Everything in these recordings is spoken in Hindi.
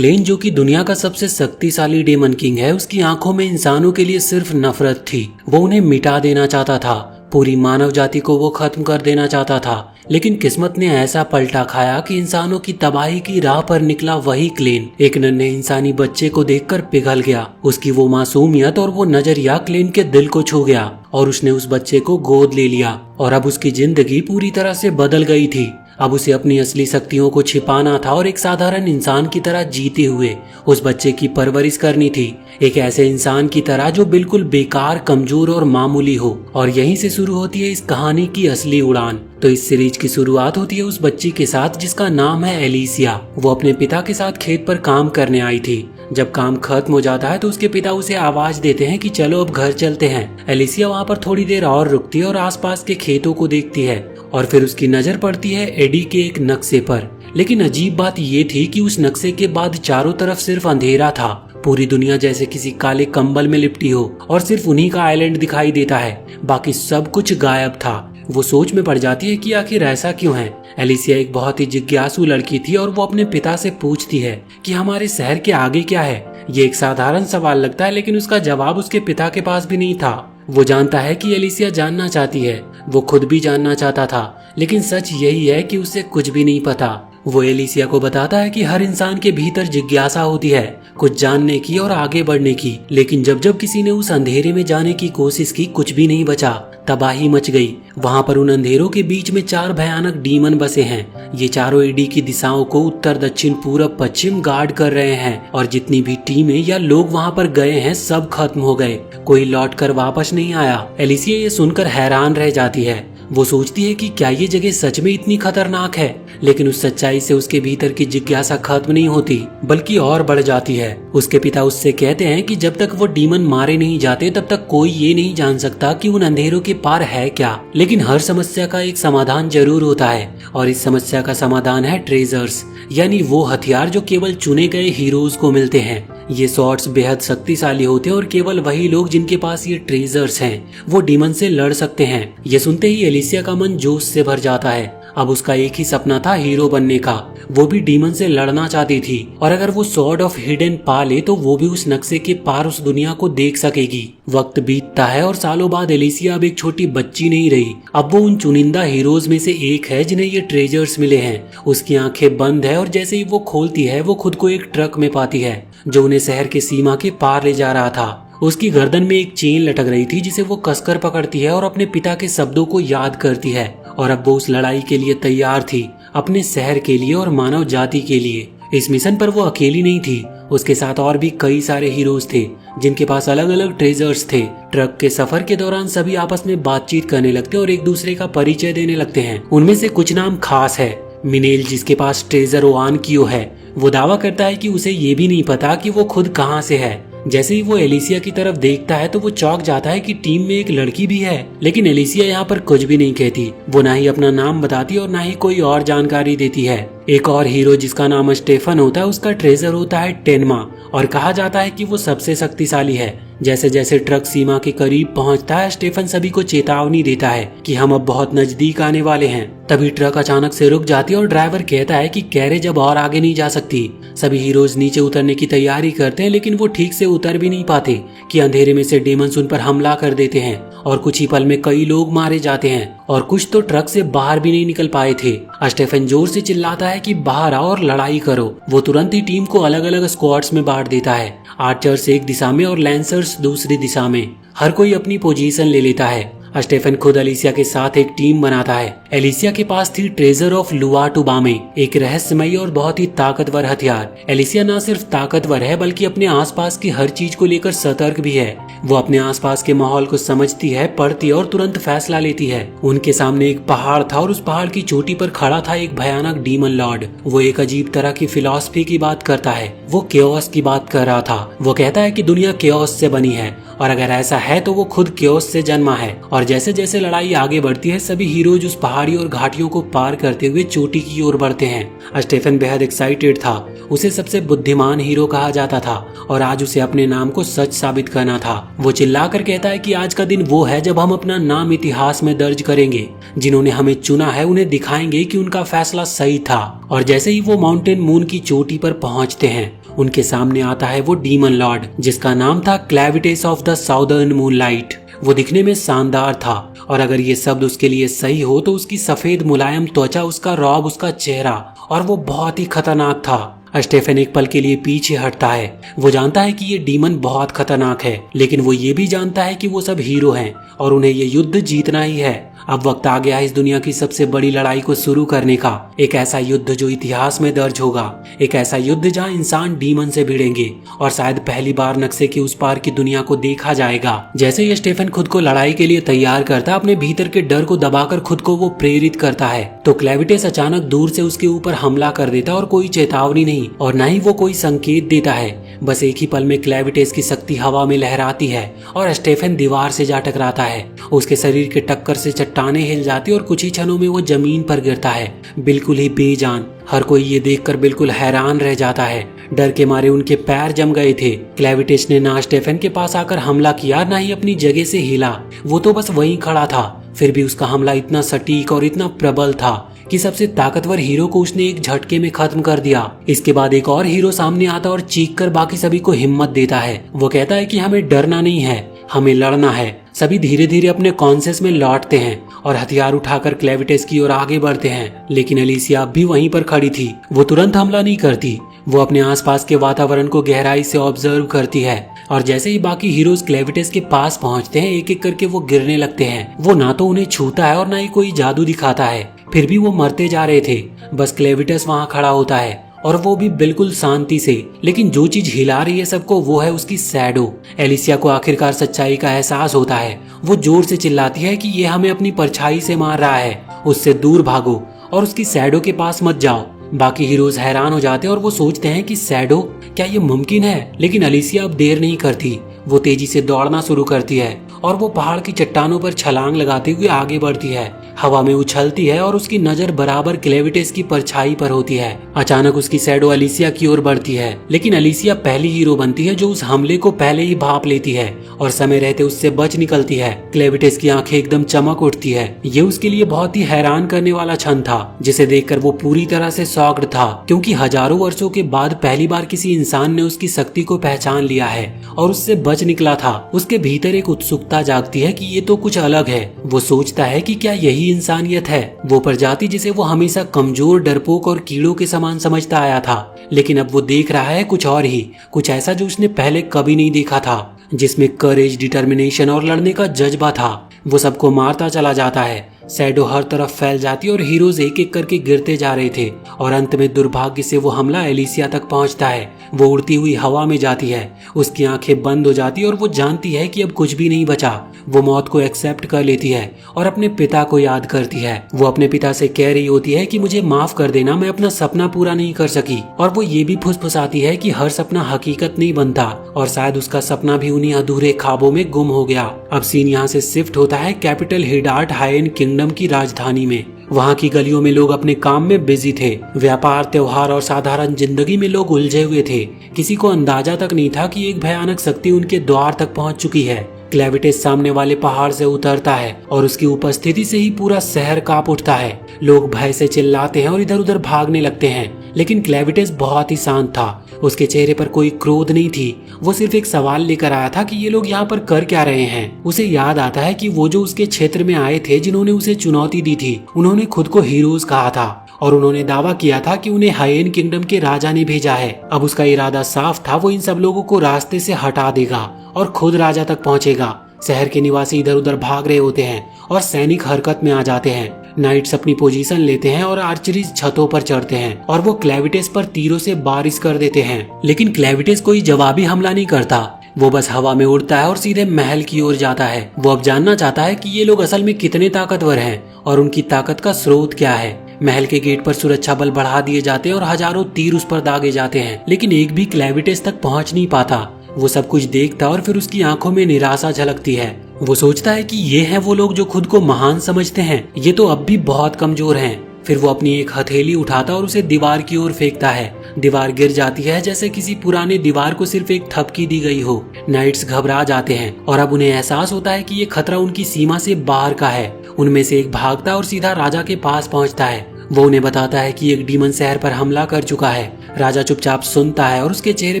क्लेन जो कि दुनिया का सबसे शक्तिशाली डेमन किंग है, उसकी आंखों में इंसानों के लिए सिर्फ नफरत थी। वो उन्हें मिटा देना चाहता था, पूरी मानव जाति को वो खत्म कर देना चाहता था। लेकिन किस्मत ने ऐसा पलटा खाया कि इंसानों की तबाही की राह पर निकला वही क्लेन एक नन्हे इंसानी बच्चे को देखकर पिघल गया। उसकी वो मासूमियत और वो नजरिया क्लेन के दिल को छू गया और उसने उस बच्चे को गोद ले लिया और अब उसकी जिंदगी पूरी तरह से बदल गई थी। अब उसे अपनी असली शक्तियों को छिपाना था और एक साधारण इंसान की तरह जीते हुए उस बच्चे की परवरिश करनी थी, एक ऐसे इंसान की तरह जो बिल्कुल बेकार, कमजोर और मामूली हो। और यहीं से शुरू होती है इस कहानी की असली उड़ान। तो इस सीरीज की शुरुआत होती है उस बच्ची के साथ जिसका नाम है एलिसिया। वो अपने पिता के साथ खेत पर काम करने आई थी। जब काम खत्म हो जाता है तो उसके पिता उसे आवाज देते हैं कि चलो अब घर चलते हैं। एलिसिया वहाँ पर थोड़ी देर और रुकती है और आसपास के खेतों को देखती है और फिर उसकी नजर पड़ती है एडी के एक नक्शे पर। लेकिन अजीब बात ये थी कि उस नक्शे के बाद चारों तरफ सिर्फ अंधेरा था। पूरी दुनिया जैसे किसी काले कंबल में लिपटी हो और सिर्फ उन्हीं का आइलैंड दिखाई देता है, बाकी सब कुछ गायब था। वो सोच में पड़ जाती है कि आखिर ऐसा क्यों है। एलिसिया एक बहुत ही जिज्ञासु लड़की थी और वो अपने पिता से पूछती है कि हमारे शहर के आगे क्या है। ये एक साधारण सवाल लगता है लेकिन उसका जवाब उसके पिता के पास भी नहीं था। वो जानता है कि एलिसिया जानना चाहती है, वो खुद भी जानना चाहता था, लेकिन सच यही है कि उसे कुछ भी नहीं पता। वो एलिसिया को बताता है कि हर इंसान के भीतर जिज्ञासा होती है, कुछ जानने की और आगे बढ़ने की। लेकिन जब जब किसी ने उस अंधेरे में जाने की कोशिश की, कुछ भी नहीं बचा, तबाही मच गई। वहाँ पर उन अंधेरों के बीच में 4 भयानक डीमन बसे हैं। ये चारों एडी की दिशाओं को उत्तर, दक्षिण, पूरब, पश्चिम गार्ड कर रहे हैं और जितनी भी टीमें या लोग वहाँ पर गए हैं सब खत्म हो गए, कोई लौट कर वापस नहीं आया। एलिसिया ये सुनकर हैरान रह जाती है। वो सोचती है कि क्या ये जगह सच में इतनी खतरनाक है, लेकिन उस सच्चाई से उसके भीतर की जिज्ञासा खत्म नहीं होती बल्कि और बढ़ जाती है। उसके पिता उससे कहते हैं कि जब तक वो डीमन मारे नहीं जाते तब तक कोई ये नहीं जान सकता कि उन अंधेरों के पार है क्या। लेकिन हर समस्या का एक समाधान जरूर होता है और इस समस्या का समाधान है ट्रेजर्स, यानी वो हथियार जो केवल चुने गए हीरोज को मिलते हैं। ये स्वॉर्ड्स बेहद शक्तिशाली होते हैं और केवल वही लोग जिनके पास ये ट्रेजर्स हैं वो डीमन से लड़ सकते हैं। ये सुनते ही एलिसिया का मन जोश से भर जाता है। अब उसका एक ही सपना था हीरो बनने का। वो भी डीमन से लड़ना चाहती थी और अगर वो स्वॉर्ड ऑफ हिडन पा ले तो वो भी उस नक्शे के पार उस दुनिया को देख सकेगी। वक्त बीतता है और सालों बाद एलिसिया अब एक छोटी बच्ची नहीं रही। अब वो उन चुनिंदा हीरोज में से एक है जिन्हें ये ट्रेजर्स मिले हैं। उसकी आंखें बंद है और जैसे ही वो खोलती है वो खुद को एक ट्रक में पाती है जो उन्हें शहर के सीमा के पार ले जा रहा था। उसकी गर्दन में एक चेन लटक रही थी जिसे वो कसकर पकड़ती है और अपने पिता के शब्दों को याद करती है। और अब वो उस लड़ाई के लिए तैयार थी, अपने शहर के लिए और मानव जाति के लिए। इस मिशन पर वो अकेली नहीं थी, उसके साथ और भी कई सारे हीरोज थे जिनके पास अलग अलग ट्रेजर्स थे। ट्रक के सफर के दौरान सभी आपस में बातचीत करने लगते और एक दूसरे का परिचय देने लगते हैं। उनमें से कुछ नाम खास है। मिनेल जिसके पास ट्रेजर ओआन कियो है, वो दावा करता है कि उसे ये भी नहीं पता कि वो खुद कहाँ से है। जैसे ही वो एलिसिया की तरफ देखता है तो वो चौंक जाता है कि टीम में एक लड़की भी है। लेकिन एलिसिया यहाँ पर कुछ भी नहीं कहती। वो ना ही अपना नाम बताती और ना ही कोई और जानकारी देती है। एक और हीरो जिसका नाम स्टेफन होता है, उसका ट्रेजर होता है टेनमा और कहा जाता है कि वो सबसे शक्तिशाली है। जैसे जैसे ट्रक सीमा के करीब पहुंचता है, स्टेफन सभी को चेतावनी देता है कि हम अब बहुत नजदीक आने वाले हैं। तभी ट्रक अचानक से रुक जाती है और ड्राइवर कहता है कि कैरेज अब और आगे नहीं जा सकती। सभी हीरोज नीचे उतरने की तैयारी करते हैं लेकिन वो ठीक से उतर भी नहीं पाते कि अंधेरे में से डेमन्स उन पर हमला कर देते हैं और कुछ ही पल में कई लोग मारे जाते हैं और कुछ तो ट्रक से बाहर भी नहीं निकल पाए थे। स्टेफन जोर से चिल्लाता है कि बाहर आओ और लड़ाई करो। वो तुरंत ही टीम को अलग अलग स्क्वाड्स में बांट देता है। आर्चर्स एक दिशा में और लैंसर्स दूसरी दिशा में। हर कोई अपनी पोजीशन ले लेता है। स्टेफन खुद एलिसिया के साथ एक टीम बनाता है। एलिसिया के पास थी ट्रेजर ऑफ लुआटुबामे, एक रहस्यमयी और बहुत ही ताकतवर हथियार। एलिसिया न सिर्फ ताकतवर है बल्कि अपने आसपास की हर चीज को लेकर सतर्क भी है। वो अपने आसपास के माहौल को समझती है, पढ़ती है और तुरंत फैसला लेती है। उनके सामने एक पहाड़ था और उस पहाड़ की चोटी पर खड़ा था एक भयानक डीमन लॉर्ड। वो एक अजीब तरह की फिलॉसफी की बात करता है। वो केओस की बात कर रहा था। वो कहता है कि दुनिया केओस से बनी है और अगर ऐसा है तो वो खुद क्योस से जन्मा है। और जैसे जैसे लड़ाई आगे बढ़ती है सभी हीरोज उस पहाड़ी और घाटियों को पार करते हुए चोटी की ओर बढ़ते हैं। स्टेफन बेहद एक्साइटेड था, उसे सबसे बुद्धिमान हीरो कहा जाता था और आज उसे अपने नाम को सच साबित करना था। वो चिल्लाकर कहता है कि आज का दिन वो है जब हम अपना नाम इतिहास में दर्ज करेंगे। जिन्होंने हमें चुना है उन्हें दिखाएंगे कि उनका फैसला सही था। और जैसे ही वो माउंटेन मून की चोटी पर पहुंचते हैं उनके सामने आता है वो डीमन लॉर्ड जिसका नाम था क्लेविटेस ऑफ द साउदर्न मूनलाइट। वो दिखने में शानदार था और अगर ये शब्द उसके लिए सही हो तो उसकी सफेद मुलायम त्वचा, उसका रौब, उसका चेहरा और वो बहुत ही खतरनाक था। स्टेफन एक पल के लिए पीछे हटता है। वो जानता है कि ये डीमन बहुत खतरनाक है, लेकिन वो ये भी जानता है कि वो सब हीरो हैं और उन्हें ये युद्ध जीतना ही है। अब वक्त आ गया है इस दुनिया की सबसे बड़ी लड़ाई को शुरू करने का। एक ऐसा युद्ध जो इतिहास में दर्ज होगा, एक ऐसा युद्ध जहां इंसान डीमन से भिड़ेंगे और शायद पहली बार नक्शे के उस पार की दुनिया को देखा जाएगा। जैसे ही स्टेफन खुद को लड़ाई के लिए तैयार करता, अपने भीतर के डर को दबाकर खुद को वो प्रेरित करता है, तो क्लेविटेस अचानक दूर से उसके ऊपर हमला कर देता और कोई चेतावनी नहीं और न ही वो कोई संकेत देता है। बस एक ही पल में क्लेविटेस की शक्ति हवा में लहराती है और स्टेफन दीवार से जा टकराता है। उसके शरीर के टक्कर से चट्टानें हिल जाती और कुछ ही क्षणों में वो जमीन पर गिरता है, बिल्कुल ही बेजान। हर कोई ये देखकर बिल्कुल हैरान रह जाता है। डर के मारे उनके पैर जम गए थे। क्लेविटेस ने ना स्टेफन के पास आकर हमला किया, ना ही अपनी जगह से हिला। वो तो बस वहीं खड़ा था। फिर भी उसका हमला इतना सटीक और इतना प्रबल था कि सबसे ताकतवर हीरो को उसने एक झटके में खत्म कर दिया। इसके बाद एक और हीरो सामने आता और चीखकर बाकी सभी को हिम्मत देता है। वो कहता है कि हमें डरना नहीं है, हमें लड़ना है। सभी धीरे धीरे अपने कॉन्शियस में लौटते हैं और हथियार उठाकर क्लेविटेस की ओर आगे बढ़ते हैं। लेकिन एलिसिया अब भी वहीं पर खड़ी थी। वो तुरंत हमला नहीं करती, वो अपने आसपास के वातावरण को गहराई से ऑब्जर्व करती है। और जैसे ही बाकी हीरोज क्लेविटेस के पास पहुंचते हैं, एक एक करके वो गिरने लगते हैं। वो ना तो उन्हें छूता है और ना ही कोई जादू दिखाता है, फिर भी वो मरते जा रहे थे। बस क्लेविटेस वहाँ खड़ा होता है और वो भी बिल्कुल शांति से। लेकिन जो चीज हिला रही है सबको वो है उसकी शैडो। एलिसिया को आखिरकार सच्चाई का एहसास होता है। वो जोर से चिल्लाती है कि ये हमें अपनी परछाई से मार रहा है, उससे दूर भागो और उसकी शैडो के पास मत जाओ। बाकी हीरोज हैरान हो जाते हैं और वो सोचते हैं कि शैडो, क्या ये मुमकिन है? लेकिन एलिसिया अब देर नहीं करती। वो तेजी से दौड़ना शुरू करती है और वो पहाड़ की चट्टानों पर छलांग लगाते हुए आगे बढ़ती है, हवा में उछलती है और उसकी नजर बराबर क्लेविटेस की परछाई पर होती है। अचानक उसकी शैडो एलिसिया की ओर बढ़ती है, लेकिन एलिसिया पहली हीरो बनती है जो उस हमले को पहले ही भांप लेती है और समय रहते उससे बच निकलती है। क्लेविटेस की आंखें एकदम चमक उठती है। ये उसके लिए बहुत ही हैरान करने वाला क्षण था, जिसे देखकर वो पूरी तरह से शॉक्ड था, क्योंकि हजारों वर्षों के बाद पहली बार किसी इंसान ने उसकी शक्ति को पहचान लिया है और उससे बच निकला था। उसके भीतर एक उत्सुकता जागती है कि ये तो कुछ अलग है। वो सोचता है कि क्या यही इंसानियत है, वो प्रजाति जिसे वो हमेशा कमजोर, डरपोक और कीड़ों के समान समझता आया था। लेकिन अब वो देख रहा है कुछ और ही, कुछ ऐसा जो उसने पहले कभी नहीं देखा था, जिसमें करेज, डिटर्मिनेशन और लड़ने का जज्बा था। वो सबको मारता चला जाता है। शैडो हर तरफ फैल जाती और हीरोज एक एक करके गिरते जा रहे थे और अंत में दुर्भाग्य से वो हमला एलिसिया तक पहुंचता है। वो उड़ती हुई हवा में जाती है, उसकी आंखें बंद हो जाती और वो जानती है कि अब कुछ भी नहीं बचा। वो मौत को एक्सेप्ट कर लेती है और अपने पिता को याद करती है। वो अपने पिता से कह रही होती है कि मुझे माफ कर देना, मैं अपना सपना पूरा नहीं कर सकी। और वो ये भी फुसफुसाती है कि हर सपना हकीकत नहीं बनता और शायद उसका सपना भी उन्हीं अधूरे ख्वाबों में गुम हो गया। अब सीन यहाँ से शिफ्ट होता है कैपिटल हिडार्ट हायन किंगडम की राजधानी में। वहाँ की गलियों में लोग अपने काम में बिजी थे। व्यापार, त्योहार और साधारण जिंदगी में लोग उलझे हुए थे। किसी को अंदाजा तक नहीं था कि एक भयानक शक्ति उनके द्वार तक पहुँच चुकी है। क्लेविटेस सामने वाले पहाड़ से उतरता है और उसकी उपस्थिति से ही पूरा शहर कांप उठता है। लोग भय से चिल्लाते हैं और इधर उधर भागने लगते हैं, लेकिन क्लेविटेस बहुत ही शांत था। उसके चेहरे पर कोई क्रोध नहीं थी। वो सिर्फ एक सवाल लेकर आया था कि ये लोग यहाँ पर कर क्या रहे हैं। उसे याद आता है कि वो जो उसके क्षेत्र में आए थे, जिन्होंने उसे चुनौती दी थी, उन्होंने खुद को हीरोज कहा था और उन्होंने दावा किया था कि उन्हें हायेन किंगडम के राजा ने भेजा है। अब उसका इरादा साफ था, वो इन सब लोगों को रास्ते से हटा देगा और खुद राजा तक पहुंचेगा। शहर के निवासी इधर उधर भाग रहे होते हैं और सैनिक हरकत में आ जाते हैं। नाइट्स अपनी पोजीशन लेते हैं और आर्चरीज छतों पर चढ़ते हैं और वो क्लेविटेस पर तीरों से बारिश कर देते हैं। लेकिन क्लेविटेस कोई जवाबी हमला नहीं करता। वो बस हवा में उड़ता है और सीधे महल की ओर जाता है। वो अब जानना चाहता है कि ये लोग असल में कितने ताकतवर हैं और उनकी ताकत का स्रोत क्या है। महल के गेट पर सुरक्षा बल बढ़ा दिए जाते हैं और हजारों तीर उस पर दागे जाते हैं, लेकिन एक भी क्लेविटेस तक पहुंच नहीं पाता। वो सब कुछ देखता और फिर उसकी आंखों में निराशा झलकती है। वो सोचता है कि ये हैं वो लोग जो खुद को महान समझते हैं, ये तो अब भी बहुत कमजोर हैं। फिर वो अपनी एक हथेली उठाता और उसे दीवार की ओर फेंकता है। दीवार गिर जाती है जैसे किसी पुराने दीवार को सिर्फ एक थपकी दी गई हो। नाइट्स घबरा जाते हैं और अब उन्हें एहसास होता है कि ये खतरा उनकी सीमा से बाहर का है। उनमें से एक भागता और सीधा राजा के पास पहुंचता है। वो उन्हें बताता है कि एक डीमन शहर पर हमला कर चुका है। राजा चुपचाप सुनता है और उसके चेहरे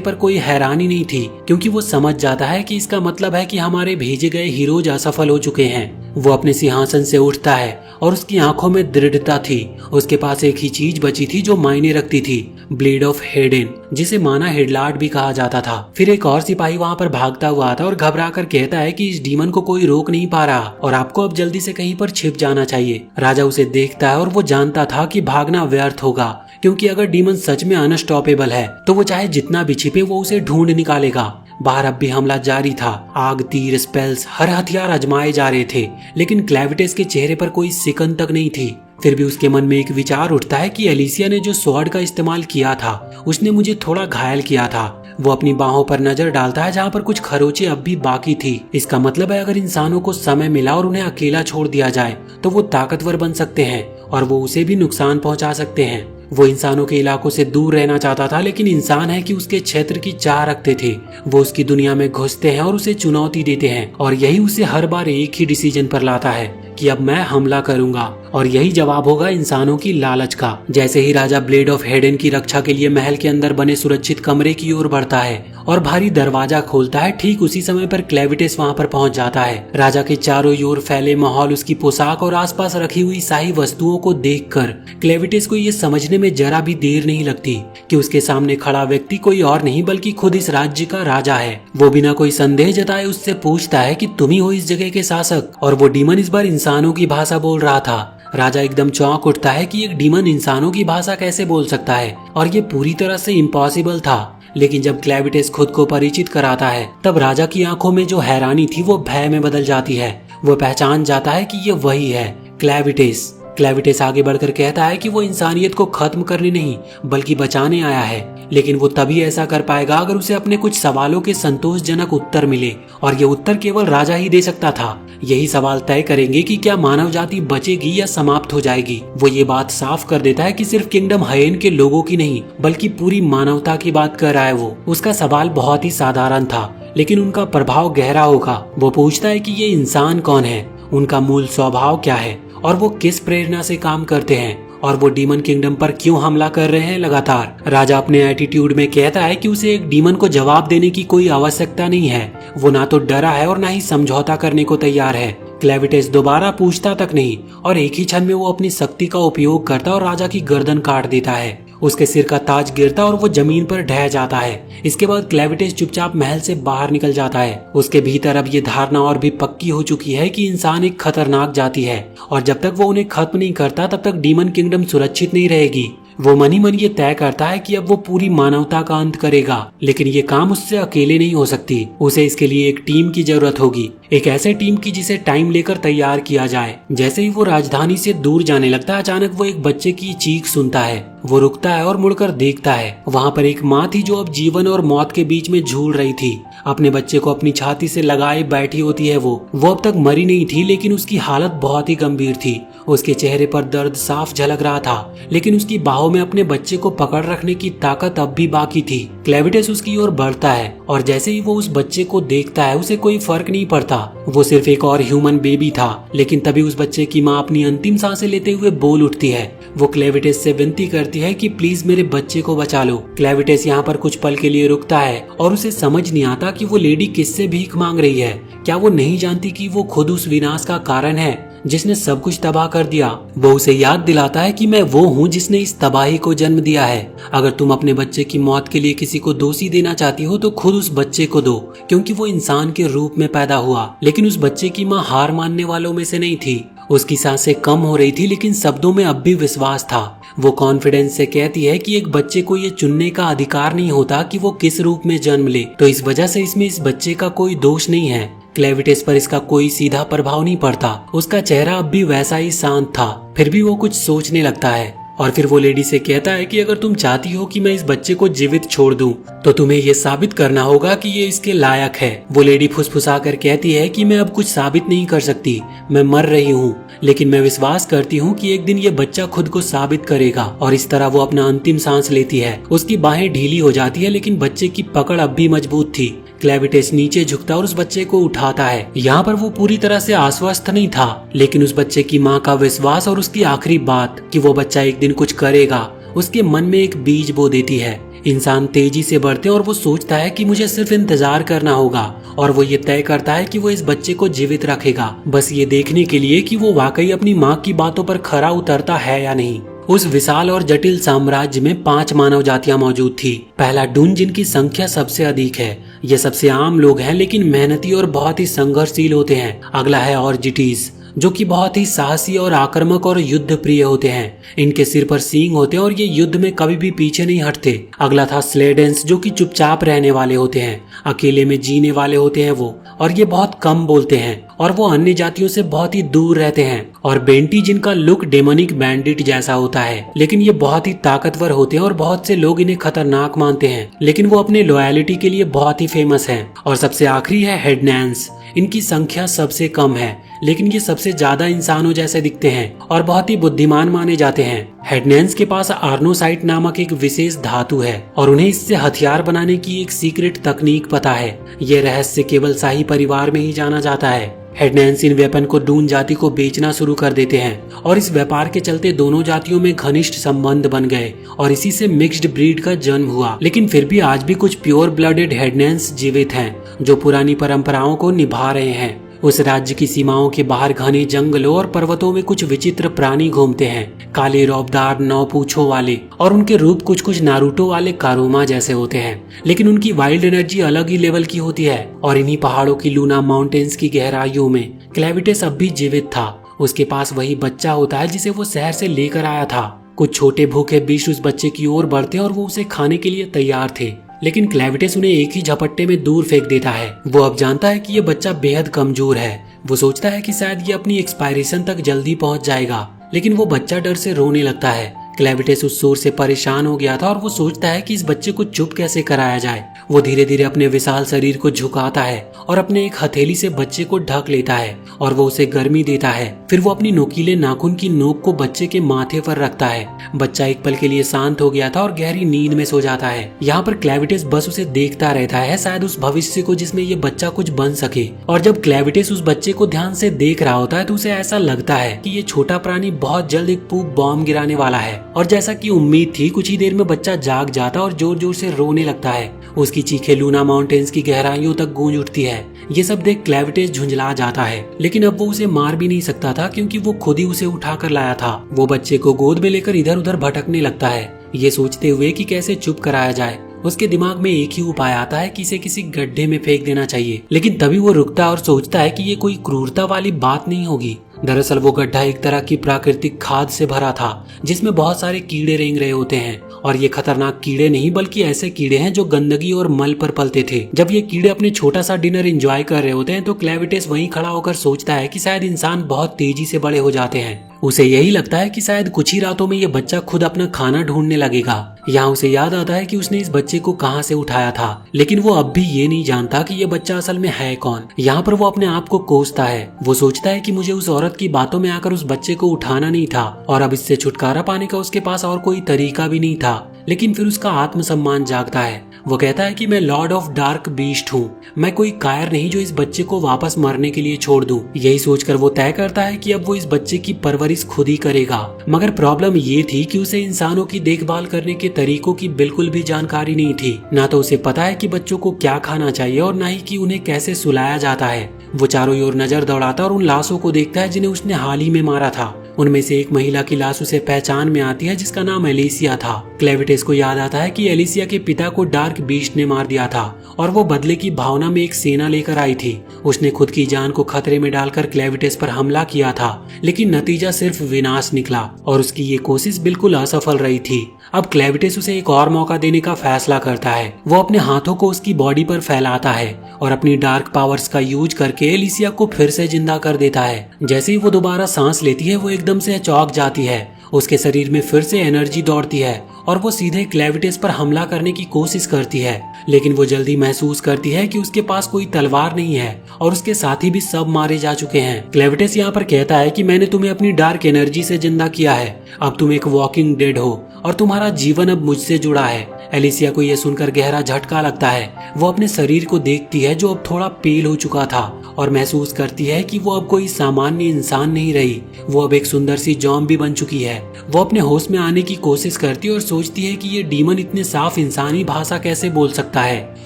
पर कोई हैरानी नहीं थी, क्योंकि वो समझ जाता है कि इसका मतलब है कि हमारे भेजे गए हीरोज असफल हो चुके हैं। वो अपने सिंहासन से उठता है और उसकी आंखों में दृढ़ता थी। उसके पास एक ही चीज बची थी जो मायने रखती थी, ब्लेड ऑफ हेडेन, जिसे माना हेडलार्ड भी कहा जाता था। फिर एक और सिपाही वहाँ पर भागता हुआ आता और घबरा कर कहता है कि इस डीमन को कोई रोक नहीं पा रहा और आपको अब जल्दी से कहीं पर छिप जाना चाहिए। राजा उसे देखता है और वो जानता था कि भागना व्यर्थ होगा, क्योंकि अगर डीमन सच में अनस्टॉपेबल है तो वो चाहे जितना भी छिपे वो उसे ढूंढ निकालेगा। बाहर अब भी हमला जारी था। आग, तीर, स्पेल्स, हर हथियार आजमाए जा रहे थे, लेकिन क्लेविटिस के चेहरे पर कोई सिकन तक नहीं थी। फिर भी उसके मन में एक विचार उठता है कि एलिसिया ने जो स्वॉर्ड का इस्तेमाल किया था उसने मुझे थोड़ा घायल किया था। वो अपनी बाहों पर नजर डालता है जहाँ पर कुछ खरोंचे अब भी बाकी थी। इसका मतलब है अगर इंसानों को समय मिला और उन्हें अकेला छोड़ दिया जाए तो वो ताकतवर बन सकते हैं और वो उसे भी नुकसान पहुंचा सकते हैं। वो इंसानों के इलाकों से दूर रहना चाहता था, लेकिन इंसान है कि उसके क्षेत्र की चाह रखते थे। वो उसकी दुनिया में घुसते हैं और उसे चुनौती देते हैं, और यही उसे हर बार एक ही डिसीजन पर लाता है कि अब मैं हमला करूंगा, और यही जवाब होगा इंसानों की लालच का। जैसे ही राजा ब्लेड ऑफ हेडेन की रक्षा के लिए महल के अंदर बने सुरक्षित कमरे की ओर बढ़ता है और भारी दरवाजा खोलता है, ठीक उसी समय पर क्लेविटिस वहां पर पहुंच जाता है। राजा के चारों ओर फैले माहौल, उसकी पोशाक और आसपास रखी हुई शाही वस्तुओं को देखकर क्लेविटिस को ये समझने में जरा भी देर नहीं लगती कि उसके सामने खड़ा व्यक्ति कोई और नहीं बल्कि खुद इस राज्य का राजा है। वो बिना कोई संदेह जताए उससे पूछता है कि तुम ही हो इस जगह के शासक, और वो डीमन इस बार इंसानों की भाषा बोल रहा था। राजा एकदम चौंक उठता है कि एक डीमन इंसानों की भाषा कैसे बोल सकता है, और ये पूरी तरह से इम्पॉसिबल था। लेकिन जब क्लेविटिस खुद को परिचित कराता है तब राजा की आंखों में जो हैरानी थी वो भय में बदल जाती है। वो पहचान जाता है कि ये वही है, क्लेविटिस। क्लेविटिस आगे बढ़कर कहता है कि वो इंसानियत को खत्म करने नहीं बल्कि बचाने आया है, लेकिन वो तभी ऐसा कर पाएगा अगर उसे अपने कुछ सवालों के संतोषजनक उत्तर मिले, और ये उत्तर केवल राजा ही दे सकता था। यही सवाल तय करेंगे कि क्या मानव जाति बचेगी या समाप्त हो जाएगी। वो ये बात साफ कर देता है कि सिर्फ किंगडम हायेन के लोगों की नहीं बल्कि पूरी मानवता की बात कर रहा है वो। उसका सवाल बहुत ही साधारण था, लेकिन उनका प्रभाव गहरा होगा। वो पूछता है कि ये इंसान कौन है, उनका मूल स्वभाव क्या है, और वो किस प्रेरणा से काम करते हैं, और वो डीमन किंगडम पर क्यों हमला कर रहे हैं लगातार। राजा अपने एटीट्यूड में कहता है कि उसे एक डीमन को जवाब देने की कोई आवश्यकता नहीं है। वो ना तो डरा है और ना ही समझौता करने को तैयार है। क्लेविटिस दोबारा पूछता तक नहीं, और एक ही क्षण में वो अपनी शक्ति का उपयोग करता और राजा की गर्दन काट देता है। उसके सिर का ताज गिरता और वो जमीन पर ढह जाता है। इसके बाद क्लेविटिस चुपचाप महल से बाहर निकल जाता है। उसके भीतर अब ये धारणा और भी पक्की हो चुकी है कि इंसान एक खतरनाक जाति है, और जब तक वो उन्हें खत्म नहीं करता तब तक डीमन किंगडम सुरक्षित नहीं रहेगी। वो मन ही मन ये तय करता है कि अब वो पूरी मानवता का अंत करेगा, लेकिन ये काम उससे अकेले नहीं हो सकती। उसे इसके लिए एक टीम की जरूरत होगी, एक ऐसे टीम की जिसे टाइम लेकर तैयार किया जाए। जैसे ही वो राजधानी से दूर जाने लगता है, अचानक वो एक बच्चे की चीख सुनता है। वो रुकता है और मुड़कर देखता है। वहाँ पर एक माँ थी जो अब जीवन और मौत के बीच में झूल रही थी। अपने बच्चे को अपनी छाती से लगाए बैठी होती है। वो अब तक मरी नहीं थी, लेकिन उसकी हालत बहुत ही गंभीर थी। उसके चेहरे पर दर्द साफ झलक रहा था, लेकिन उसकी बाहों में अपने बच्चे को पकड़ रखने की ताकत अब भी बाकी थी। क्लेविटिस उसकी ओर बढ़ता है, और जैसे ही वो उस बच्चे को देखता है उसे कोई फर्क नहीं पड़ता। वो सिर्फ एक और ह्यूमन बेबी था। लेकिन तभी उस बच्चे की माँ अपनी अंतिम सांसें लेते हुए बोल उठती है। वो क्लेविटिस से विनती करती है कि प्लीज मेरे बच्चे को बचा लो। क्लेविटिस यहाँ पर कुछ पल के लिए रुकता है, और उसे समझ नहीं आता कि वो लेडी किससे भीख मांग रही है। क्या वो नहीं जानती कि वो खुद उस विनाश का कारण है जिसने सब कुछ तबाह कर दिया। वो उसे याद दिलाता है कि मैं वो हूँ जिसने इस तबाही को जन्म दिया है। अगर तुम अपने बच्चे की मौत के लिए किसी को दोषी देना चाहती हो तो खुद उस बच्चे को दो, क्योंकि वो इंसान के रूप में पैदा हुआ। लेकिन उस बच्चे की माँ हार मानने वालों में से नहीं थी। उसकी सांसें कम हो रही थी, लेकिन शब्दों में अब भी विश्वास था। वो कॉन्फिडेंस से कहती है कि एक बच्चे को ये चुनने का अधिकार नहीं होता कि वो किस रूप में जन्म ले, तो इस वजह से इसमें इस बच्चे का कोई दोष नहीं है। क्लेविटिस पर इसका कोई सीधा प्रभाव नहीं पड़ता। उसका चेहरा अब भी वैसा ही शांत था। फिर भी वो कुछ सोचने लगता है, और फिर वो लेडी से कहता है कि अगर तुम चाहती हो कि मैं इस बच्चे को जीवित छोड़ दूं, तो तुम्हें ये साबित करना होगा कि ये इसके लायक है। वो लेडी फुसफुसा कर कहती है कि मैं अब कुछ साबित नहीं कर सकती, मैं मर रही हूँ, लेकिन मैं विश्वास करती हूँ कि एक दिन ये बच्चा खुद को साबित करेगा। और इस तरह वो अपना अंतिम सांस लेती है। उसकी बाहें ढीली हो जाती है, लेकिन बच्चे की पकड़ अब भी मजबूत थी। क्लेविटिस नीचे झुकता और उस बच्चे को उठाता है। यहाँ पर वो पूरी तरह से आश्वस्त नहीं था, लेकिन उस बच्चे की माँ का विश्वास और उसकी आखिरी बात कि वो बच्चा एक दिन कुछ करेगा, उसके मन में एक बीज बो देती है। इंसान तेजी से बढ़ते और वो सोचता है कि मुझे सिर्फ इंतजार करना होगा, और वो ये तय करता है कि वो इस बच्चे को जीवित रखेगा, बस ये देखने के लिए कि वो वाकई अपनी माँ की बातों पर खरा उतरता है या नहीं। उस विशाल और जटिल साम्राज्य में 5 मानव जातियां मौजूद थी। पहला डून, जिनकी संख्या सबसे अधिक है। ये सबसे आम लोग हैं, लेकिन मेहनती और बहुत ही संघर्षशील होते हैं। अगला है ऑर्जिटीज, जो कि बहुत ही साहसी और आक्रामक और युद्ध प्रिय होते हैं। इनके सिर पर सींग होते हैं और ये युद्ध में कभी भी पीछे नहीं हटते। अगला था स्लेडेंस, जो कि चुपचाप रहने वाले होते हैं, अकेले में जीने वाले होते हैं वो, और ये बहुत कम बोलते हैं और वो अन्य जातियों से बहुत ही दूर रहते हैं। और बेंटी, जिनका लुक डेमोनिक बैंडिट जैसा होता है, लेकिन ये बहुत ही ताकतवर होते हैं और बहुत से लोग इन्हें खतरनाक मानते हैं, लेकिन वो अपने लॉयलिटी के लिए बहुत ही फेमस हैं। और सबसे आखिरी है हेडनैंस। इनकी संख्या सबसे कम है, लेकिन ये सबसे ज्यादा इंसानों जैसे दिखते हैं और बहुत ही बुद्धिमान माने जाते हैं। हेडनैंस के पास आर्नोसाइट नामक एक विशेष धातु है और उन्हें इससे हथियार बनाने की एक सीक्रेट तकनीक पता है। ये रहस्य केवल शाही परिवार में ही जाना जाता है। हेडनैंस इन वेपन को डून जाति को बेचना शुरू कर देते हैं और इस व्यापार के चलते दोनों जातियों में घनिष्ठ संबंध बन गए और इसी से मिक्स्ड ब्रीड का जन्म हुआ। लेकिन फिर भी आज भी कुछ प्योर ब्लडेड हेडनैंस जीवित हैं, जो पुरानी परंपराओं को निभा रहे हैं। उस राज्य की सीमाओं के बाहर घने जंगलों और पर्वतों में कुछ विचित्र प्राणी घूमते हैं, काले रौबदार 9 पूंछों वाले, और उनके रूप कुछ कुछ नारुतो वाले कारुमा जैसे होते हैं, लेकिन उनकी वाइल्ड एनर्जी अलग ही लेवल की होती है। और इन्हीं पहाड़ों की लूना माउंटेन्स की गहराइयों में क्लेविटिस अब भी जीवित था। उसके पास वही बच्चा होता है जिसे वो शहर से लेकर आया था। कुछ छोटे भूखे बीश उस बच्चे की ओर बढ़ते और वो उसे खाने के लिए तैयार थे, लेकिन क्लेविटिस उन्हें एक ही झपट्टे में दूर फेंक देता है। वो अब जानता है कि ये बच्चा बेहद कमजोर है। वो सोचता है कि शायद ये अपनी एक्सपायरेशन तक जल्दी पहुंच जाएगा, लेकिन वो बच्चा डर से रोने लगता है। क्लेविटिस उस शोर से परेशान हो गया था और वो सोचता है कि इस बच्चे को चुप कैसे कराया जाए। वो धीरे धीरे अपने विशाल शरीर को झुकाता है और अपने एक हथेली से बच्चे को ढक लेता है और वो उसे गर्मी देता है। फिर वो अपनी नोकीले नाखून की नोक को बच्चे के माथे पर रखता है। बच्चा एक पल के लिए शांत हो गया था और गहरी नींद में सो जाता है। यहाँ पर क्लेविटिस बस उसे देखता रहता है, शायद उस भविष्य को जिसमें ये बच्चा कुछ बन सके। और जब क्लेविटिस उस बच्चे को ध्यान से देख रहा होता है तो उसे ऐसा लगता है कि ये छोटा प्राणी बहुत जल्द एक पूप बॉम्ब गिराने वाला है। और जैसा कि उम्मीद थी, कुछ ही देर में बच्चा जाग जाता और जोर जोर से रोने लगता है। उसकी चीखें लूना माउंटेन्स की गहराइयों तक गूंज उठती है। ये सब देख क्लेविटिस झुंझला जाता है, लेकिन अब वो उसे मार भी नहीं सकता था क्योंकि वो खुद ही उसे उठा कर लाया था। वो बच्चे को गोद में लेकर इधर उधर भटकने लगता है, ये सोचते हुए कि कैसे चुप कराया जाए। उसके दिमाग में एक ही उपाय आता है कि इसे किसी गड्ढे में फेंक देना चाहिए, लेकिन तभी वो रुकता है और सोचता है कि ये कोई क्रूरता वाली बात नहीं होगी। दरअसल वो गड्ढा एक तरह की प्राकृतिक खाद से भरा था, जिसमें बहुत सारे कीड़े रेंग रहे होते हैं। और ये खतरनाक कीड़े नहीं, बल्कि ऐसे कीड़े हैं जो गंदगी और मल पर पलते थे। जब ये कीड़े अपने छोटा सा डिनर एंजॉय कर रहे होते हैं तो क्लेविटिस वहीं खड़ा होकर सोचता है कि शायद इंसान बहुत तेजी से बड़े हो जाते हैं। उसे यही लगता है कि शायद कुछ ही रातों में ये बच्चा खुद अपना खाना ढूंढने लगेगा। यहाँ उसे याद आता है कि उसने इस बच्चे को कहाँ से उठाया था, लेकिन वो अब भी ये नहीं जानता कि ये बच्चा असल में है कौन। यहाँ पर वो अपने आप को कोसता है। वो सोचता है कि मुझे उस औरत की बातों में आकर उस बच्चे को उठाना नहीं था और अब इससे छुटकारा पाने का उसके पास और कोई तरीका भी नहीं था। लेकिन फिर उसका आत्मसम्मान जागता है। वो कहता है कि मैं लॉर्ड ऑफ डार्क बीस्ट हूँ, मैं कोई कायर नहीं जो इस बच्चे को वापस मरने के लिए छोड़ दूं। यही सोचकर वो तय करता है कि अब वो इस बच्चे की परवरिश खुद ही करेगा। मगर प्रॉब्लम ये थी कि उसे इंसानों की देखभाल करने के तरीकों की बिल्कुल भी जानकारी नहीं थी। ना तो उसे पता है कि बच्चों को क्या खाना चाहिए और ना ही कि उन्हें कैसे सुलाया जाता है। वो चारों ओर नजर दौड़ाता और उन लाशों को देखता है जिन्हें उसने हाल ही में मारा था। उनमें से एक महिला की लाश उसे पहचान में आती है, जिसका नाम एलिसिया था। क्लेविटिस को याद आता है कि एलिसिया के पिता को डार्क बीस्ट ने मार दिया था और वो बदले की भावना में एक सेना लेकर आई थी। उसने खुद की जान को खतरे में डालकर क्लेविटिस पर हमला किया था, लेकिन नतीजा सिर्फ विनाश निकला और उसकी ये कोशिश बिल्कुल असफल रही थी। अब क्लेविटिस उसे एक और मौका देने का फैसला करता है। वो अपने हाथों को उसकी बॉडी पर फैलाता है और अपनी डार्क पावर्स का यूज करके एलिसिया को फिर से जिंदा कर देता है। जैसे ही वो दोबारा सांस लेती है वो एकदम से चौंक जाती है उसके शरीर में फिर से एनर्जी दौड़ती है और वो सीधे क्लेविटिस पर हमला करने की कोशिश करती है, लेकिन वो जल्दी महसूस करती है कि उसके पास कोई तलवार नहीं है और उसके साथी भी सब मारे जा चुके हैं। क्लेविटिस यहाँ पर कहता है कि मैंने तुम्हें अपनी डार्क एनर्जी से जिंदा किया है, अब तुम एक वॉकिंग डेड हो और तुम्हारा जीवन अब मुझसे जुड़ा है। एलिसिया को यह सुनकर गहरा झटका लगता है। वो अपने शरीर को देखती है जो अब थोड़ा पेल हो चुका था और महसूस करती है कि वो अब कोई सामान्य इंसान नहीं रही, वो अब एक सुंदर सी ज़ॉम्बी बन चुकी है। वो अपने होश में आने की कोशिश करती है और सोचती है कि ये डीमन इतने साफ इंसानी भाषा कैसे बोल सकता है,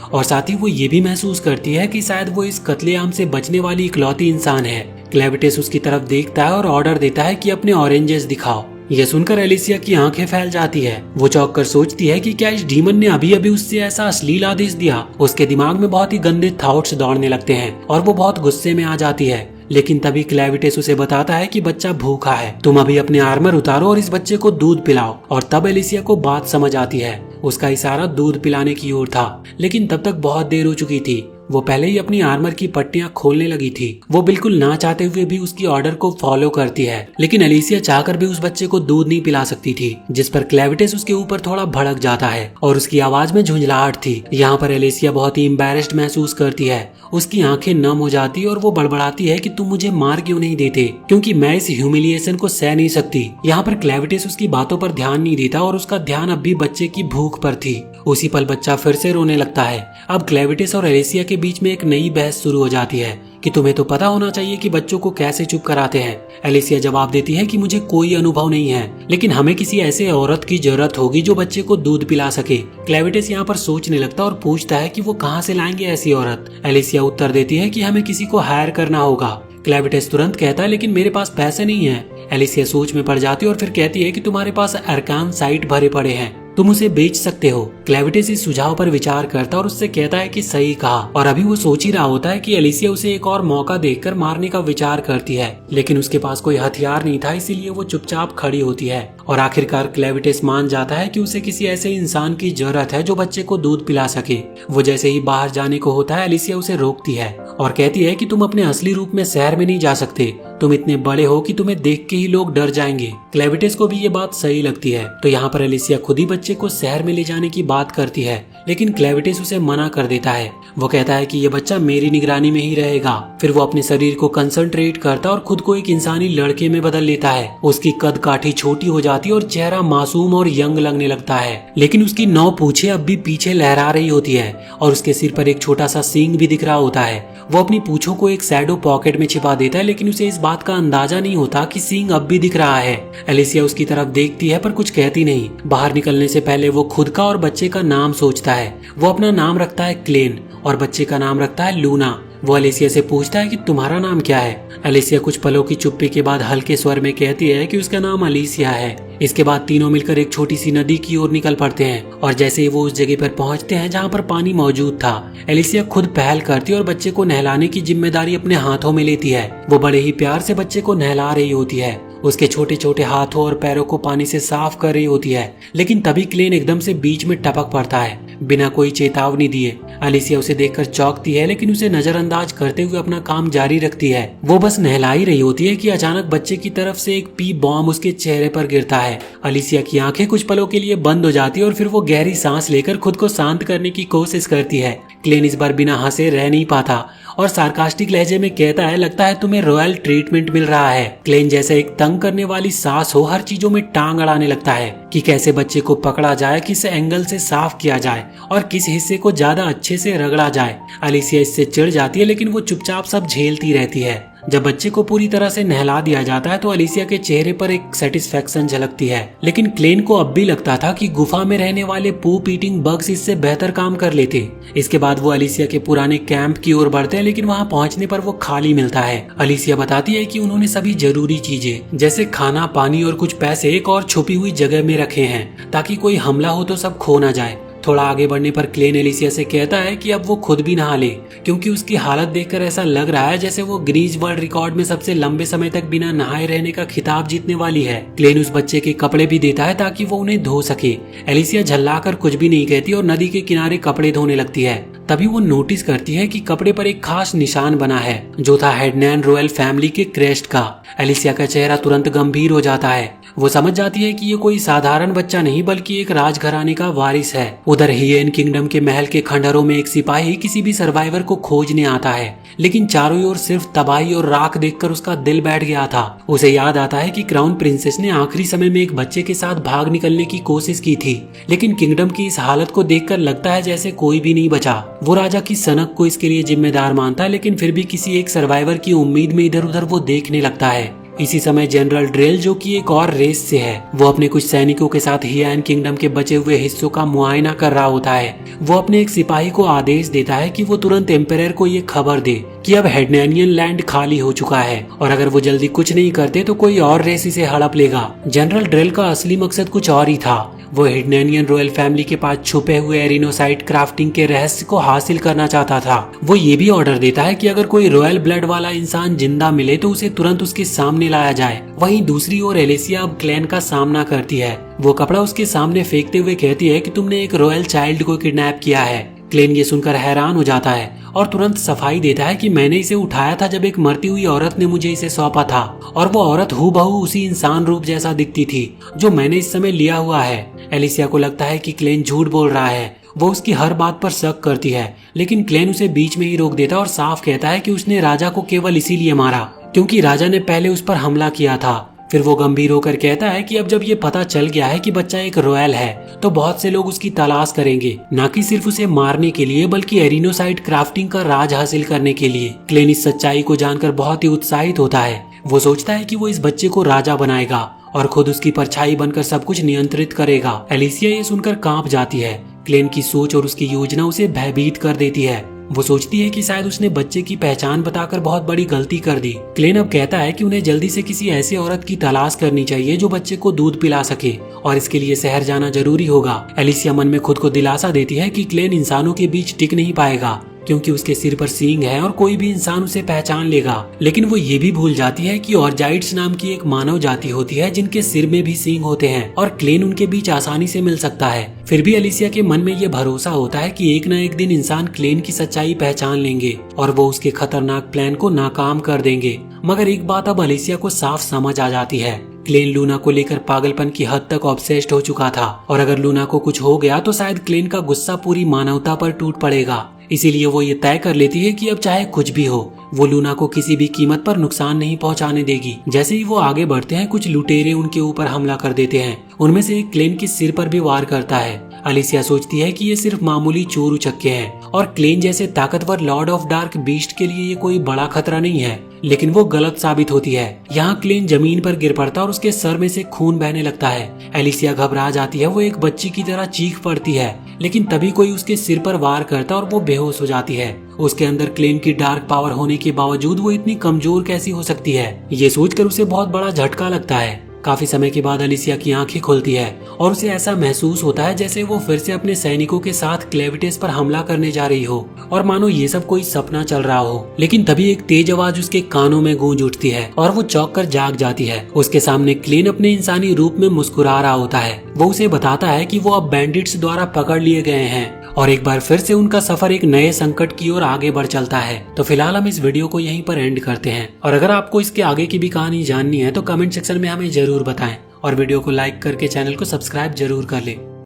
और साथ ही वो ये भी महसूस करती है कि शायद वो इस कत्लेआम से बचने वाली इकलौती इंसान है। क्लेविटिस उसकी तरफ देखता है और ऑर्डर देता है कि अपने ऑरेंजेस दिखाओ। यह सुनकर एलिसिया की आंखें फैल जाती है। वो चौंक कर सोचती है कि क्या इस डीमन ने अभी अभी उससे ऐसा अश्लील आदेश दिया। उसके दिमाग में बहुत ही गंदे थॉट्स दौड़ने लगते हैं और वो बहुत गुस्से में आ जाती है। लेकिन तभी क्लेविटिस उसे बताता है कि बच्चा भूखा है, तुम अभी अपने आर्मर उतारो और इस बच्चे को दूध पिलाओ। और तब एलिसिया को बात समझ आती है। उसका इशारा दूध पिलाने की ओर था, लेकिन तब तक बहुत देर हो चुकी थी। वो पहले ही अपनी आर्मर की पट्टियां खोलने लगी थी। वो बिल्कुल ना चाहते हुए भी उसकी ऑर्डर को फॉलो करती है, लेकिन एलिसिया चाहकर भी उस बच्चे को दूध नहीं पिला सकती थी, जिस पर क्लेविटिस उसके ऊपर थोड़ा भड़क जाता है और उसकी आवाज में झुंझलाहट थी। यहाँ पर एलिसिया बहुत ही एम्बैरेस्ड महसूस करती है। उसकी आंखें नम हो जाती है और वो बड़बड़ाती है कि तुम मुझे मार क्यों नहीं देते, क्योंकि मैं इस ह्यूमिलिएशन को सह नहीं सकती। यहाँ पर क्लेविटिस उसकी बातों पर ध्यान नहीं देता और उसका ध्यान अब भी बच्चे की भूख पर थी। उसी पल बच्चा फिर से रोने लगता है। अब क्लेविटिस और एलिसिया के बीच में एक नई बहस शुरू हो जाती है कि तुम्हें तो पता होना चाहिए कि बच्चों को कैसे चुप कराते हैं। एलिसिया जवाब देती है कि मुझे कोई अनुभव नहीं है, लेकिन हमें किसी ऐसे औरत की जरूरत होगी जो बच्चे को दूध पिला सके। क्लेविटिस यहाँ पर सोचने लगता और पूछता है कि वो कहाँ से लाएंगे ऐसी औरत। एलिसिया उत्तर देती है कि हमें किसी को हायर करना होगा। क्लेविटिस तुरंत कहता है लेकिन मेरे पास पैसे नहीं है। एलिसिया सोच में पड़ जाती है और फिर कहती है कि तुम्हारे पास अरकान साइट भरे पड़े हैं, तुम उसे बेच सकते हो। क्लेविटिस इस सुझाव पर विचार करता और उससे कहता है कि सही कहा, और अभी वो सोच ही रहा होता है कि एलिसिया उसे एक और मौका देखकर मारने का विचार करती है, लेकिन उसके पास कोई हथियार नहीं था, इसीलिए वो चुपचाप खड़ी होती है। और आखिरकार क्लेविटिस मान जाता है कि उसे किसी ऐसे इंसान की जरूरत है जो बच्चे को दूध पिला सके। वो जैसे ही बाहर जाने को होता है, एलिसिया उसे रोकती है और कहती है कि तुम अपने असली रूप में शहर में नहीं जा सकते, तुम इतने बड़े हो कि तुम्हें देख के ही लोग डर जाएंगे। क्लेविटिस को भी ये बात सही लगती है, तो यहाँ पर एलिसिया खुद ही बच्चे को शहर में ले जाने की बात करती है, लेकिन क्लेविटिस उसे मना कर देता है। वो कहता है कि ये बच्चा मेरी निगरानी में ही रहेगा। फिर वो अपने शरीर को कंसंट्रेट करता और खुद को एक इंसानी लड़के में बदल लेता है। उसकी कद काठी छोटी हो जाती है और चेहरा मासूम और यंग लगने लगता है, लेकिन उसकी 9 पूंछें अब भी पीछे लहरा रही होती है और उसके सिर पर एक छोटा सा सींग भी दिख रहा होता है। वो अपनी पूंछों को एक शैडो पॉकेट में छिपा देता है, लेकिन उसे इस बात का अंदाजा नहीं होता कि सींग अब भी दिख रहा है। एलिसिया उसकी तरफ देखती है पर कुछ कहती नहीं। बाहर निकलने से पहले वो खुद का और बच्चे का नाम सोचता है। वो अपना नाम रखता है क्लेन और बच्चे का नाम रखता है लूना। वो एलिसिया से पूछता है कि तुम्हारा नाम क्या है। एलिसिया कुछ पलों की चुप्पी के बाद हल्के स्वर में कहती है कि उसका नाम अलीसिया है। इसके बाद तीनों मिलकर एक छोटी सी नदी की ओर निकल पड़ते हैं और जैसे ही वो उस जगह पर पहुंचते हैं जहां पर पानी मौजूद था, एलिसिया खुद पहल करती है और बच्चे को नहलाने की जिम्मेदारी अपने हाथों में लेती है। वो बड़े ही प्यार से बच्चे को नहला रही होती है, उसके छोटे छोटे हाथों और पैरों को पानी से साफ कर रही होती है, लेकिन तभी क्लेन एकदम से बीच में टपक पड़ता है बिना कोई चेतावनी दिए। एलिसिया उसे देखकर चौंकती है, लेकिन उसे नजरअंदाज करते हुए अपना काम जारी रखती है। वो बस नहला ही रही होती है कि अचानक बच्चे की तरफ से एक पी बॉम्ब उसके चेहरे पर गिरता है। एलिसिया की आंखें कुछ पलों के लिए बंद हो जाती है और फिर वो गहरी सांस लेकर खुद को शांत करने की कोशिश करती है। क्लेन इस बार बिना हंसे रह नहीं पाता और सार्कास्टिक लहजे में कहता है, लगता है तुम्हें रॉयल ट्रीटमेंट मिल रहा है। क्लेन जैसे एक तंग करने वाली सांस हो हर चीजों में टांग अड़ाने लगता है कि कैसे बच्चे को पकड़ा जाए, किस एंगल से साफ किया जाए और किस हिस्से को ज्यादा अच्छे से रगड़ा जाए। एलिसिया इससे चिढ़ जाती है, लेकिन वो चुपचाप सब झेलती रहती है। जब बच्चे को पूरी तरह से नहला दिया जाता है तो एलिसिया के चेहरे पर एक सेटिस्फेक्शन झलकती है, लेकिन क्लेन को अब भी लगता था कि गुफा में रहने वाले पूप ईटिंग बग्स इससे बेहतर काम कर लेते। इसके बाद वो एलिसिया के पुराने कैंप की ओर बढ़ते हैं, लेकिन वहां पहुंचने पर वो खाली मिलता है। एलिसिया बताती है कि उन्होंने सभी जरूरी चीजें जैसे खाना, पानी और कुछ पैसे एक और छुपी हुई जगह में रखे हैं ताकि कोई हमला हो तो सब खो ना जाए। थोड़ा आगे बढ़ने पर क्लेन एलिसिया से कहता है कि अब वो खुद भी नहा ले, क्योंकि उसकी हालत देखकर ऐसा लग रहा है जैसे वो गिनीज वर्ल्ड रिकॉर्ड में सबसे लंबे समय तक बिना नहाए रहने का खिताब जीतने वाली है। क्लेन उस बच्चे के कपड़े भी देता है ताकि वो उन्हें धो सके। एलिसिया झल्लाकर कुछ भी नहीं कहती और नदी के किनारे कपड़े धोने लगती है। तभी वो नोटिस करती है कि कपड़े पर एक खास निशान बना है जो था हेडनैन रॉयल फैमिली के क्रेस्ट का। एलिसिया का चेहरा तुरंत गंभीर हो जाता है। वो समझ जाती है कि ये कोई साधारण बच्चा नहीं बल्कि एक राजघराने का वारिस है। उधर हियेन किंगडम के महल के खंडहरों में एक सिपाही किसी भी सर्वाइवर को खोजने आता है, लेकिन चारों ओर सिर्फ तबाही और राख देखकर उसका दिल बैठ गया था। उसे याद आता है कि क्राउन प्रिंसेस ने आखिरी समय में एक बच्चे के साथ भाग निकलने की कोशिश की थी, लेकिन किंगडम की इस हालत को देखकर लगता है जैसे कोई भी नहीं बचा। वो राजा की सनक को इसके लिए जिम्मेदार मानता है, लेकिन फिर भी किसी एक सर्वाइवर की उम्मीद में इधर उधर वो देखने लगता है। इसी समय जनरल ड्रेल, जो कि एक और रेस से है, वो अपने कुछ सैनिकों के साथ हियेन किंगडम के बचे हुए हिस्सों का मुआयना कर रहा होता है। वो अपने एक सिपाही को आदेश देता है कि वो तुरंत एम्परर को ये खबर दे कि अब हेडनैनियन लैंड खाली हो चुका है और अगर वो जल्दी कुछ नहीं करते तो कोई और रेस इसे हड़प लेगा। जनरल ड्रेल का असली मकसद कुछ और ही था। वो हेडनैनियन रॉयल फैमिली के पास छुपे हुए एरिनोसाइट क्राफ्टिंग के रहस्य को हासिल करना चाहता था। वो ये भी ऑर्डर देता है कि अगर कोई रॉयल ब्लड वाला इंसान जिंदा मिले तो उसे तुरंत उसके सामने लाया जाए। वहीं दूसरी ओर एलिसिया अब क्लैन का सामना करती है। वो कपड़ा उसके सामने फेंकते हुए कहती है कि तुमने एक रॉयल चाइल्ड को किडनैप किया है। क्लेन ये सुनकर हैरान हो जाता है और तुरंत सफाई देता है कि मैंने इसे उठाया था जब एक मरती हुई औरत ने मुझे इसे सौंपा था और वो औरत हूबहू उसी इंसान रूप जैसा दिखती थी जो मैंने इस समय लिया हुआ है। एलिसिया को लगता है कि क्लेन झूठ बोल रहा है। वो उसकी हर बात पर शक करती है, लेकिन क्लेन उसे बीच में ही रोक देता और साफ कहता है कि उसने राजा को केवल इसीलिए मारा क्योंकि राजा ने पहले उस पर हमला किया था। फिर वो गंभीर होकर कहता है कि अब जब ये पता चल गया है कि बच्चा एक रॉयल है तो बहुत से लोग उसकी तलाश करेंगे, न कि सिर्फ उसे मारने के लिए बल्कि एरिनोसाइट क्राफ्टिंग का राज हासिल करने के लिए। क्लेन इस सच्चाई को जानकर बहुत ही उत्साहित होता है। वो सोचता है कि वो इस बच्चे को राजा बनाएगा और खुद उसकी परछाई बनकर सब कुछ नियंत्रित करेगा। एलिसिया ये सुनकर कांप जाती है। क्लेन की सोच और उसकी योजना उसे भयभीत कर देती है। वो सोचती है कि शायद उसने बच्चे की पहचान बताकर बहुत बड़ी गलती कर दी। क्लेन अब कहता है कि उन्हें जल्दी से किसी ऐसी औरत की तलाश करनी चाहिए जो बच्चे को दूध पिला सके और इसके लिए शहर जाना जरूरी होगा। एलिसिया मन में खुद को दिलासा देती है कि क्लेन इंसानों के बीच टिक नहीं पाएगा क्योंकि उसके सिर पर सींग है और कोई भी इंसान उसे पहचान लेगा। लेकिन वो ये भी भूल जाती है कि ऑर्जाइड्स नाम की एक मानव जाति होती है जिनके सिर में भी सींग होते हैं और क्लेन उनके बीच आसानी से मिल सकता है। फिर भी एलिसिया के मन में ये भरोसा होता है कि एक न एक दिन इंसान क्लेन की सच्चाई पहचान लेंगे और वो उसके खतरनाक प्लान को नाकाम कर देंगे। मगर एक बात अब एलिसिया को साफ समझ आ जाती है। क्लेन लूना को लेकर पागलपन की हद तक ऑब्सेस्ड हो चुका था और अगर लूना को कुछ हो गया तो शायद क्लेन का गुस्सा पूरी मानवता पर टूट पड़ेगा। इसीलिए वो ये तय कर लेती है कि अब चाहे कुछ भी हो वो लूना को किसी भी कीमत पर नुकसान नहीं पहुंचाने देगी। जैसे ही वो आगे बढ़ते हैं कुछ लुटेरे उनके ऊपर हमला कर देते हैं। उनमें से एक क्लेन के सिर पर भी वार करता है। एलिसिया सोचती है कि ये सिर्फ मामूली चोर उचक्के हैं और क्लेन जैसे ताकतवर लॉर्ड ऑफ डार्क बीस्ट के लिए ये कोई बड़ा खतरा नहीं है, लेकिन वो गलत साबित होती है। यहाँ क्लेन जमीन पर गिर पड़ता और उसके सर में से खून बहने लगता है। एलिसिया घबरा जाती है। वो एक बच्ची की तरह चीख पड़ती है, लेकिन तभी कोई उसके सिर पर वार करता और वो बेहोश हो जाती है। उसके अंदर क्लेन की डार्क पावर होने के बावजूद वो इतनी कमजोर कैसी हो सकती है, ये सोचकर उसे बहुत बड़ा झटका लगता है। काफी समय के बाद एलिसिया की आंखें खुलती है और उसे ऐसा महसूस होता है जैसे वो फिर से अपने सैनिकों के साथ क्लेविटेस पर हमला करने जा रही हो और मानो ये सब कोई सपना चल रहा हो। लेकिन तभी एक तेज आवाज उसके कानों में गूंज उठती है और वो चौंक कर जाग जाती है। उसके सामने क्लेन अपने इंसानी रूप में मुस्कुरा रहा होता है। वो उसे बताता है कि वो अब बैंडिट्स द्वारा पकड़ लिए गए हैं और एक बार फिर से उनका सफर एक नए संकट की ओर आगे बढ़ चलता है। तो फिलहाल हम इस वीडियो को यहीं पर एंड करते हैं और अगर आपको इसके आगे की भी कहानी जाननी है तो कमेंट सेक्शन में हमें जरूर बताएं और वीडियो को लाइक करके चैनल को सब्सक्राइब जरूर कर ले।